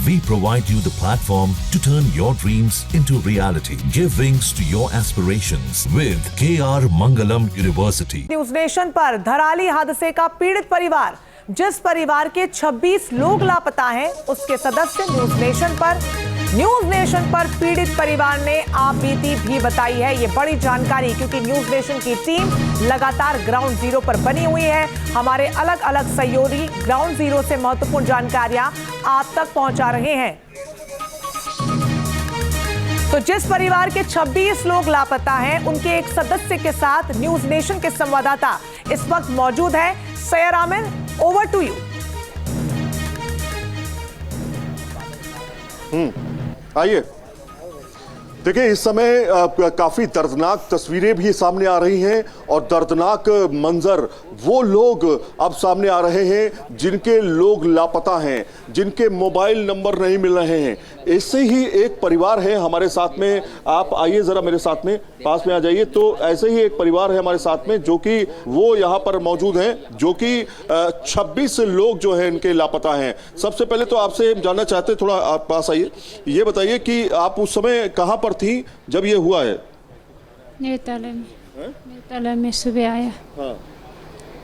We provide you the platform to turn your dreams into reality. Give wings to your aspirations with KR Mangalam University. News nation पर धराली हादसे का पीड़ित परिवार, जिस परिवार के 26 लोग लापता हैं, उसके सदस्य न्यूज नेशन पर पीड़ित परिवार ने आपबीती भी बताई है। ये बड़ी जानकारी, क्योंकि न्यूज नेशन की टीम लगातार ग्राउंड जीरो पर बनी हुई है। हमारे अलग अलग सहयोगी ग्राउंड जीरो से महत्वपूर्ण जानकारियां आप तक पहुंचा रहे हैं। तो जिस परिवार के 26 लोग लापता हैं, उनके एक सदस्य के साथ न्यूज नेशन के संवाददाता इस वक्त मौजूद है। Syed Aamir, over to you. आइए देखिए, इस समय काफी दर्दनाक तस्वीरें भी सामने आ रही हैं और दर्दनाक मंजर वो लोग अब सामने आ रहे हैं जिनके लोग लापता हैं, जिनके मोबाइल नंबर नहीं मिल रहे हैं। ऐसे ही एक परिवार है हमारे साथ में। आप आइए जरा मेरे साथ में, पास में आ जाइए। तो ऐसे ही एक परिवार है हमारे साथ में जो कि वो यहाँ पर मौजूद हैं, जो कि 26 लोग जो है इनके लापता हैं। सबसे पहले तो आपसे जानना चाहते, थोड़ा आप पास आइए, ये बताइए कि आप उस समय कहाँ पर थी जब ये हुआ है? नेताला में सुबह आया। हाँ।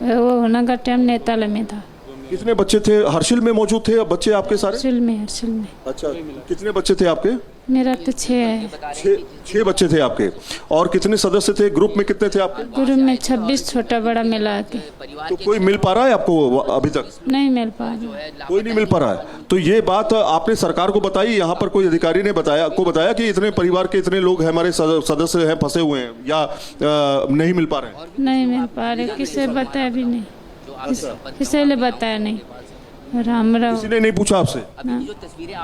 वो होना का टाइम नेताला में था। कितने बच्चे थे? हर्षिल में मौजूद थे बच्चे आपके सारे? हर्षिल में। अच्छा, कितने बच्चे थे आपके? मेरा तो 6 है। 6 बच्चे थे आपके। और कितने सदस्य थे ग्रुप में? कितने थे आपके ग्रुप में? 26 छोटा बड़ा मिला के। तो कोई मिल पा रहा है आपको अभी तक? नहीं मिल पा रहा। कोई नहीं मिल पा रहा है। तो ये बात आपने सरकार को बताई? यहाँ पर कोई अधिकारी ने बताया कि इतने परिवार के इतने लोग हमारे सदस्य हैं, फंसे हुए हैं, या नहीं मिल पा रहे हैं? नहीं मिल पा रहे। किसे बताया भी नहीं, किसी ने बताया नहीं। राम राम किसी ने नहीं पूछा आपसे?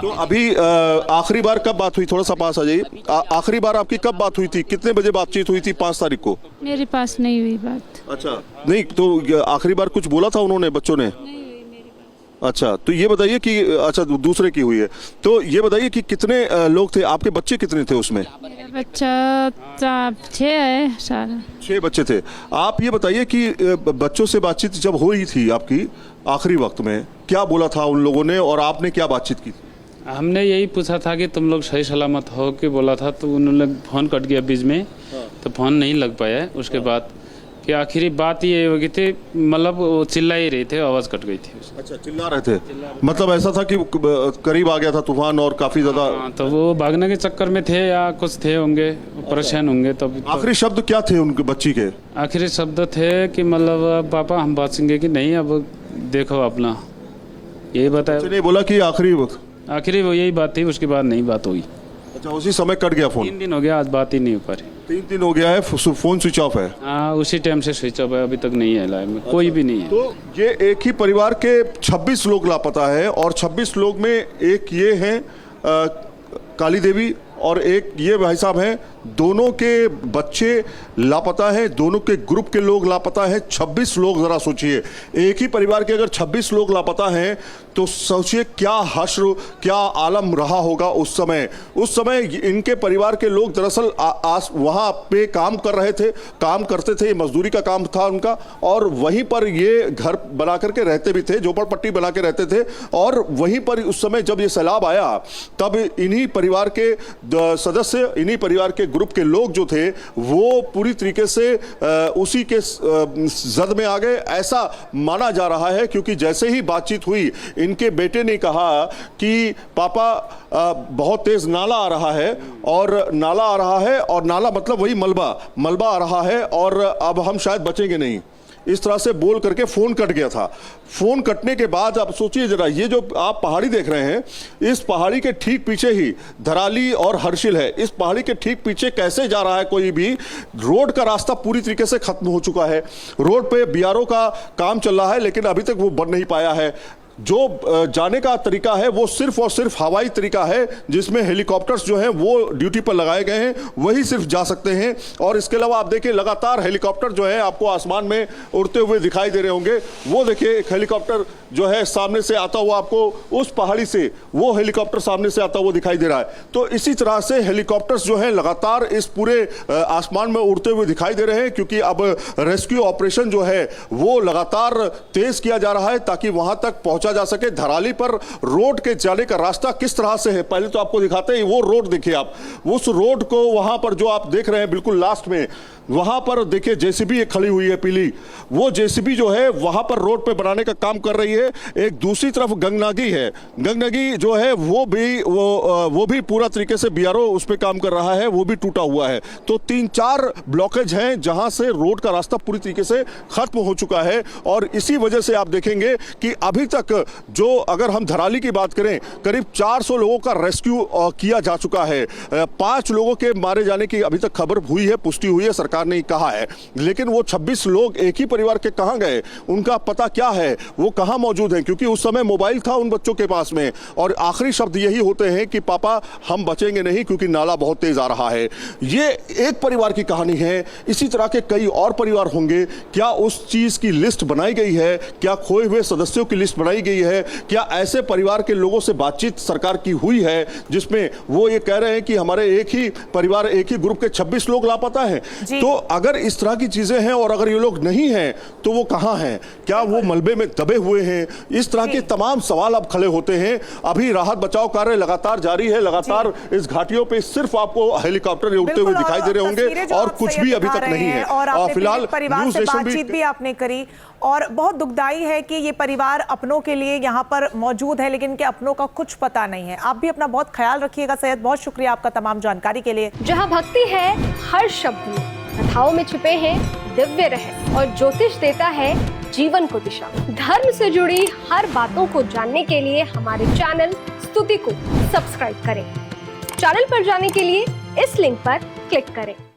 तो अभी आखिरी बार कब बात हुई? थोड़ा सा पास आ जाइए। आखिरी बार आपकी कब बात हुई थी? कितने बजे बातचीत हुई थी? 5 तारीख को। मेरे पास नहीं हुई बात। अच्छा, नहीं तो आखिरी बार कुछ बोला था उन्होंने, बच्चों ने? अच्छा, तो ये बताइए कि अच्छा दूसरे की हुई है, तो ये बताइए कि कितने लोग थे आपके? बच्चे कितने थे उसमें? बच्चा 6 है सारा। 6 बच्चे थे। आप ये बताइए कि बच्चों से बातचीत जब हो रही थी आपकी आखिरी वक्त में, क्या बोला था उन लोगों ने और आपने क्या बातचीत की थी? हमने यही पूछा था कि तुम लोग सही सलामत हो के बोला था, तो उन्होंने फ़ोन कट गया बीच में। तो फ़ोन नहीं लग पाया। उसके बाद कि आखिरी बात ये हो गई थी, मतलब वो चिल्ला ही रहे थे, आवाज़ कट गई थी। अच्छा, चिल्ला रहे थे। मतलब ऐसा था कि करीब आ गया था तूफान और काफ़ी ज़्यादा? हाँ, तो वो भागने के चक्कर में थे या कुछ थे होंगे, परेशान होंगे। तो आखिरी शब्द क्या थे उनके बच्ची के? आखिरी शब्द थे कि मतलब पापा हम बचेंगे कि नहीं, अब देखो अपना, यही बताया। नहीं बोला कि आखिरी आखिरी वो यही बात थी, उसके बाद नहीं बात हुई। अच्छा, उसी समय कट गया फ़ोन? 3 दिन हो गया, आज बात ही नहीं हो पा रही। 3 दिन हो गया है, फ़ोन स्विच ऑफ है? हाँ, उसी टाइम से स्विच ऑफ है, अभी तक नहीं है लाइव में। कोई भी नहीं है। तो ये एक ही परिवार के 26 लोग लापता है और 26 लोग में एक ये हैं काली देवी और एक ये भाई साहब हैं। दोनों के बच्चे लापता हैं, दोनों के ग्रुप के लोग लापता हैं। 26 लोग, जरा सोचिए, एक ही परिवार के अगर 26 लोग लापता हैं तो सोचिए क्या हश्र, क्या आलम रहा होगा उस समय। उस समय इनके परिवार के लोग दरअसल वहाँ पे काम कर रहे थे, काम करते थे, मजदूरी का काम था उनका, और वहीं पर ये घर बना करके रहते भी थे, झोपड़पट्टी बना के रहते थे। और वहीं पर उस समय जब ये सैलाब आया तब इन्हीं परिवार के सदस्य, इन्हीं परिवार के ग्रुप के लोग जो थे वो पूरी तरीके से उसी के जद में आ गए, ऐसा माना जा रहा है। क्योंकि जैसे ही बातचीत हुई, इनके बेटे ने कहा कि पापा बहुत तेज नाला आ रहा है, और नाला मतलब वही मलबा आ रहा है, और अब हम शायद बचेंगे नहीं। इस तरह से बोल करके फ़ोन कट गया था। फ़ोन कटने के बाद आप सोचिए जरा, ये जो आप पहाड़ी देख रहे हैं, इस पहाड़ी के ठीक पीछे ही धराली और हर्षिल है। इस पहाड़ी के ठीक पीछे कैसे जा रहा है कोई भी? रोड का रास्ता पूरी तरीके से खत्म हो चुका है। रोड पे बीआरओ का काम चल रहा है, लेकिन अभी तक वो बन नहीं पाया है। जो जाने का तरीका है वो सिर्फ और सिर्फ हवाई तरीका है, जिसमें हेलीकॉप्टर्स जो हैं वो ड्यूटी पर लगाए गए हैं, वही सिर्फ जा सकते हैं। और इसके अलावा आप देखिए लगातार हेलीकॉप्टर जो है आपको आसमान में उड़ते हुए दिखाई दे रहे होंगे। वो देखिए एक हेलीकॉप्टर जो है सामने से आता हुआ, आपको उस पहाड़ी से वो हेलीकॉप्टर सामने से आता हुआ दिखाई दे रहा है। तो इसी तरह से हेलीकॉप्टर्स जो है लगातार इस पूरे आसमान में उड़ते हुए दिखाई दे रहे हैं, क्योंकि अब रेस्क्यू ऑपरेशन जो है वो लगातार तेज किया जा रहा है ताकि वहां तक पहुंचा पहुंचा जा सके। धराली पर रोड के जाने का रास्ता किस तरह से है, पहले तो आपको दिखाते हैं। वो रोड देखिए आप, उस रोड को वहां पर जो आप देख रहे हैं बिल्कुल लास्ट में, वहां पर देखिए जेसीबी खड़ी हुई है पीली, वो जेसीबी जो है वहां पर रोड पे बनाने का काम कर रही है। एक दूसरी तरफ गंगनागी है, गंगनागी जो है वो भी पूरा तरीके से बीआरओ उस पे काम कर रहा है, वो भी टूटा हुआ है। तो 3-4 ब्लॉकेज हैं जहां से रोड का रास्ता पूरी तरीके से खत्म हो चुका है। और इसी वजह से आप देखेंगे कि अभी तक जो, अगर हम धराली की बात करें, करीब 400 लोगों का रेस्क्यू किया जा चुका है। 5 लोगों के मारे जाने की अभी तक खबर हुई है, पुष्टि हुई है, सरकार ने कहा है। लेकिन वो 26 लोग एक ही परिवार के कहां गए, उनका पता क्या है, वो कहां मौजूद हैं? क्योंकि उस समय मोबाइल था उन बच्चों के पास में, और आखिरी शब्द यही होते हैं कि पापा हम बचेंगे नहीं क्योंकि नाला बहुत तेज आ रहा है। ये एक परिवार की कहानी है, इसी तरह के कई और परिवार होंगे। क्या उस चीज की लिस्ट बनाई गई है? क्या खोए हुए सदस्यों की लिस्ट बनाई गई है? क्या ऐसे परिवार के लोगों से बातचीत सरकार की हुई है जिसमें वो ये कह रहे हैं कि हमारे एक ही परिवार, एक ही ग्रुप के 26 लोग लापता हैं? तो अगर इस तरह की चीजें हैं और अगर ये लोग नहीं हैं तो वो कहां हैं? क्या वो मलबे में दबे हुए हैं? इस तरह के तमाम सवाल अब खड़े होते हैं। अभी राहत बचाव कार्य लगातार जारी है, लगातार इस घाटियों पे सिर्फ आपको हेलीकॉप्टर उड़ते हुए दिखाई दे रहे होंगे और कुछ भी अभी तक नहीं है। और फिलहाल परिवार से बातचीत भी आपने करी, और बहुत दुखदाई है कि ये परिवार अपनों के लिए यहाँ पर मौजूद है लेकिन के अपनों का कुछ पता नहीं है। आप भी अपना बहुत ख्याल रखिएगा सैयद, बहुत शुक्रिया आपका तमाम जानकारी के लिए। जहाँ भक्ति है हर शब्द में, कथाओं में छुपे हैं दिव्य रहस्य, और ज्योतिष देता है जीवन को दिशा। धर्म से जुड़ी हर बातों को जानने के लिए हमारे चैनल स्तुति को सब्सक्राइब करें। चैनल पर जाने के लिए इस लिंक पर क्लिक करें।